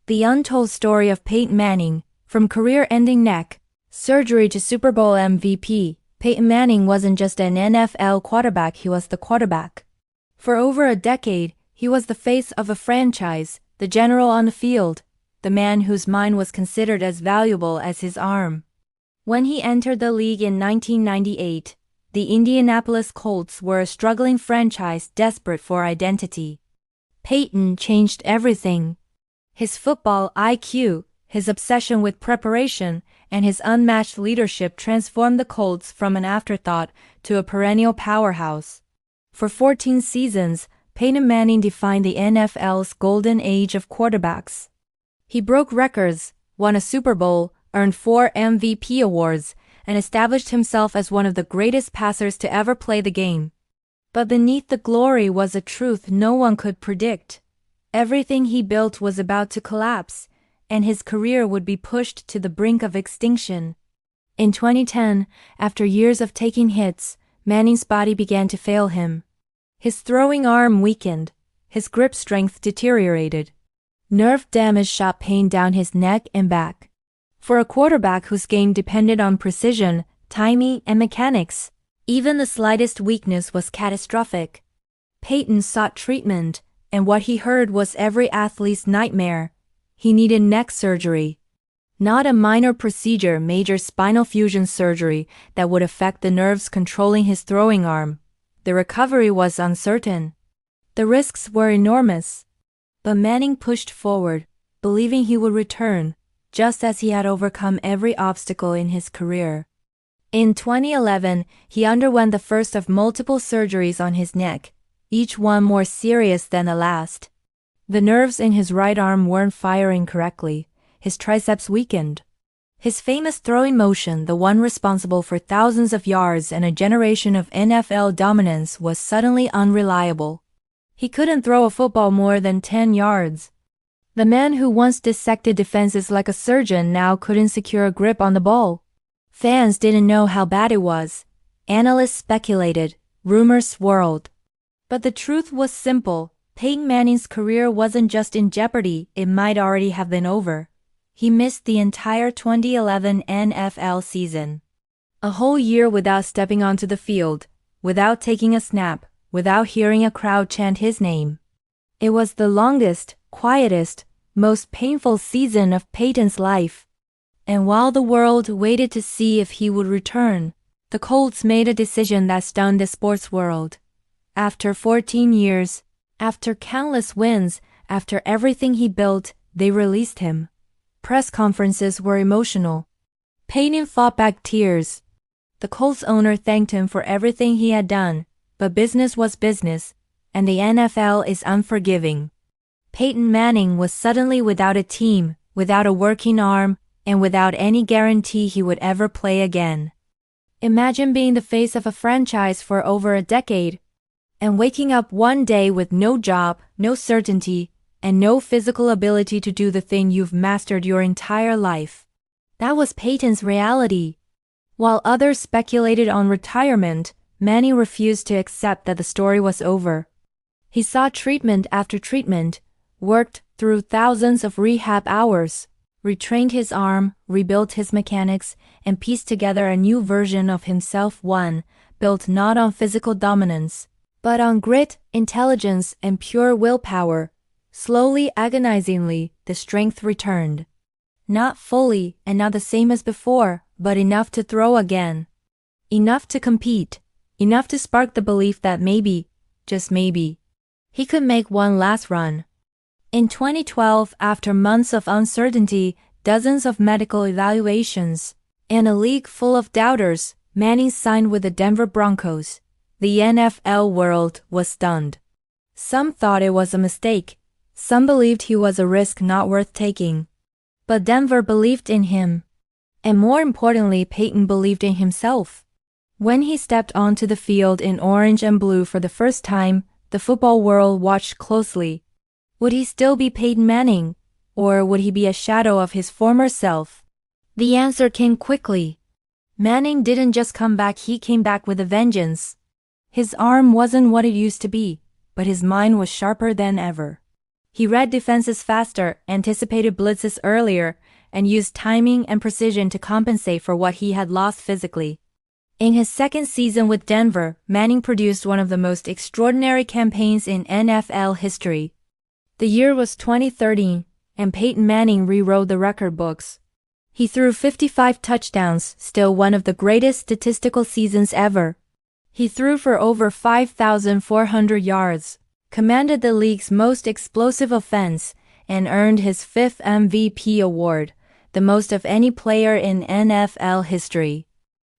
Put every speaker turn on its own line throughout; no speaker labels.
The untold story of Peyton Manning, from career-ending neck surgery to Super Bowl MVP, Peyton Manning wasn't just an NFL quarterback, he was the quarterback. For over a decade, he was the face of a franchise, the general on the field, the man whose mind was considered as valuable as his arm. When he entered the league in 1998, the Indianapolis Colts were a struggling franchise desperate for identity. Peyton changed everything. His football IQ, his obsession with preparation, and his unmatched leadership transformed the Colts from an afterthought to a perennial powerhouse. For 14 seasons, Peyton Manning defined the NFL's golden age of quarterbacks. He broke records, won a Super Bowl, earned 4 MVP awards, and established himself as one of the greatest passers to ever play the game. But beneath the glory was a truth no one could predict. Everything he built was about to collapse, and his career would be pushed to the brink of extinction. In 2010, after years of taking hits, Manning's body began to fail him. His throwing arm weakened, his grip strength deteriorated. Nerve damage shot pain down his neck and back. For a quarterback whose game depended on precision, timing, and mechanics, even the slightest weakness was catastrophic. Peyton sought treatment, and what he heard was every athlete's nightmare. He needed neck surgery. Not a minor procedure, major spinal fusion surgery that would affect the nerves controlling his throwing arm. The recovery was uncertain. The risks were enormous. But Manning pushed forward, believing he would return, just as he had overcome every obstacle in his career. In 2011, he underwent the first of multiple surgeries on his neck, each one more serious than the last. The nerves in his right arm weren't firing correctly, his triceps weakened. His famous throwing motion, the one responsible for thousands of yards and a generation of NFL dominance, was suddenly unreliable. He couldn't throw a football more than 10 yards. The man who once dissected defenses like a surgeon now couldn't secure a grip on the ball. Fans didn't know how bad it was. Analysts speculated, rumors swirled. But the truth was simple. Peyton Manning's career wasn't just in jeopardy, it might already have been over. He missed the entire 2011 NFL season. A whole year without stepping onto the field, without taking a snap, without hearing a crowd chant his name. It was the longest, quietest, most painful season of Peyton's life. And while the world waited to see if he would return, the Colts made a decision that stunned the sports world. After 14 years, after countless wins, after everything he built, they released him. Press conferences were emotional. Peyton fought back tears. The Colts owner thanked him for everything he had done, but business was business, and the NFL is unforgiving. Peyton Manning was suddenly without a team, without a working arm, and without any guarantee he would ever play again. Imagine being the face of a franchise for over a decade, and waking up one day with no job, no certainty, and no physical ability to do the thing you've mastered your entire life. That was Peyton's reality. While others speculated on retirement, Manning refused to accept that the story was over. He sought treatment after treatment, worked through thousands of rehab hours, retrained his arm, rebuilt his mechanics, and pieced together a new version of himself, one built not on physical dominance, but on grit, intelligence, and pure willpower. Slowly, agonizingly, the strength returned. Not fully, and not the same as before, but enough to throw again. Enough to compete. Enough to spark the belief that maybe, just maybe, he could make one last run. In 2012, after months of uncertainty, dozens of medical evaluations, and a league full of doubters, Manning signed with the Denver Broncos. The NFL world was stunned. Some thought it was a mistake. Some believed he was a risk not worth taking. But Denver believed in him. And more importantly, Peyton believed in himself. When he stepped onto the field in orange and blue for the first time, the football world watched closely. Would he still be Peyton Manning, or would he be a shadow of his former self? The answer came quickly. Manning didn't just come back, he came back with a vengeance. His arm wasn't what it used to be, but his mind was sharper than ever. He read defenses faster, anticipated blitzes earlier, and used timing and precision to compensate for what he had lost physically. In his second season with Denver, Manning produced one of the most extraordinary campaigns in NFL history. The year was 2013, and Peyton Manning rewrote the record books. He threw 55 touchdowns, still one of the greatest statistical seasons ever. He threw for over 5,400 yards, commanded the league's most explosive offense, and earned his fifth MVP award, the most of any player in NFL history.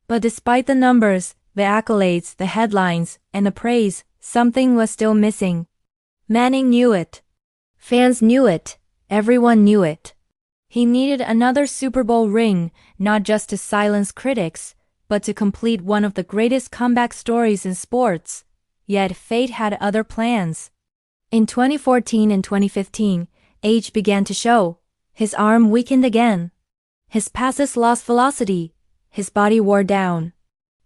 But despite the numbers, the accolades, the headlines, and the praise, something was still missing. Manning knew it. Fans knew it. Everyone knew it. He needed another Super Bowl ring, not just to silence critics, but to complete one of the greatest comeback stories in sports. Yet fate had other plans. In 2014 and 2015, age began to show. His arm weakened again. His passes lost velocity. His body wore down.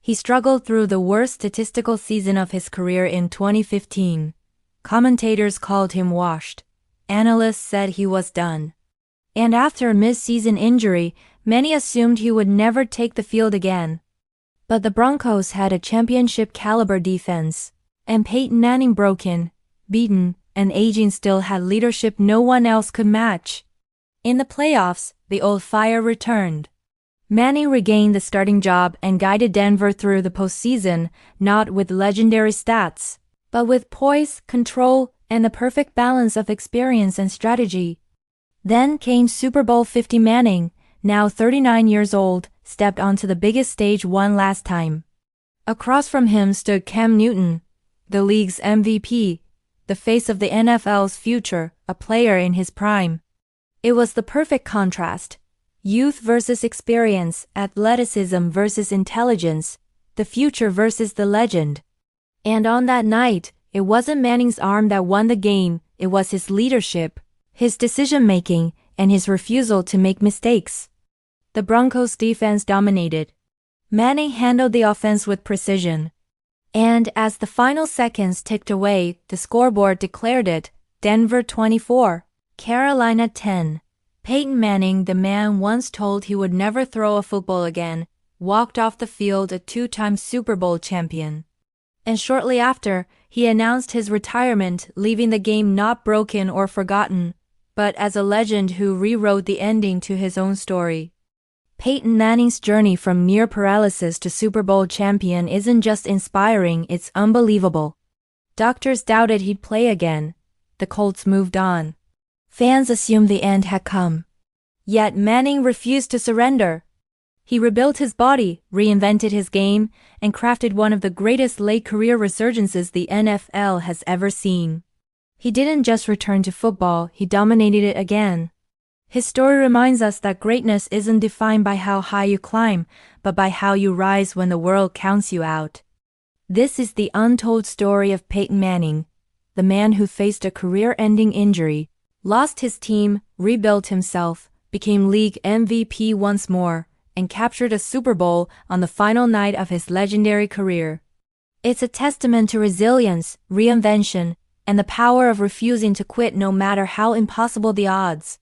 He struggled through the worst statistical season of his career in 2015. Commentators called him washed. Analysts said he was done. And after a mid-season injury, many assumed he would never take the field again. But the Broncos had a championship-caliber defense, and Peyton Manning, broken, beaten, and aging, still had leadership no one else could match. In the playoffs, the old fire returned. Manning regained the starting job and guided Denver through the postseason, not with legendary stats, but with poise, control, and the perfect balance of experience and strategy. Then came Super Bowl 50. Manning, now 39 years old, stepped onto the biggest stage one last time. Across from him stood Cam Newton, the league's MVP, the face of the NFL's future, a player in his prime. It was the perfect contrast. Youth versus experience, athleticism versus intelligence, the future versus the legend. And on that night, it wasn't Manning's arm that won the game, it was his leadership, his decision-making, and his refusal to make mistakes. The Broncos' defense dominated. Manning handled the offense with precision. And as the final seconds ticked away, the scoreboard declared it, Denver 24, Carolina 10. Peyton Manning, the man once told he would never throw a football again, walked off the field a two-time Super Bowl champion. And shortly after, he announced his retirement, leaving the game not broken or forgotten, but as a legend who rewrote the ending to his own story. Peyton Manning's journey from near paralysis to Super Bowl champion isn't just inspiring, it's unbelievable. Doctors doubted he'd play again. The Colts moved on. Fans assumed the end had come. Yet Manning refused to surrender. He rebuilt his body, reinvented his game, and crafted one of the greatest late career resurgences the NFL has ever seen. He didn't just return to football, he dominated it again. His story reminds us that greatness isn't defined by how high you climb, but by how you rise when the world counts you out. This is the untold story of Peyton Manning, the man who faced a career-ending injury, lost his team, rebuilt himself, became league MVP once more, and captured a Super Bowl on the final night of his legendary career. It's a testament to resilience, reinvention, and the power of refusing to quit no matter how impossible the odds.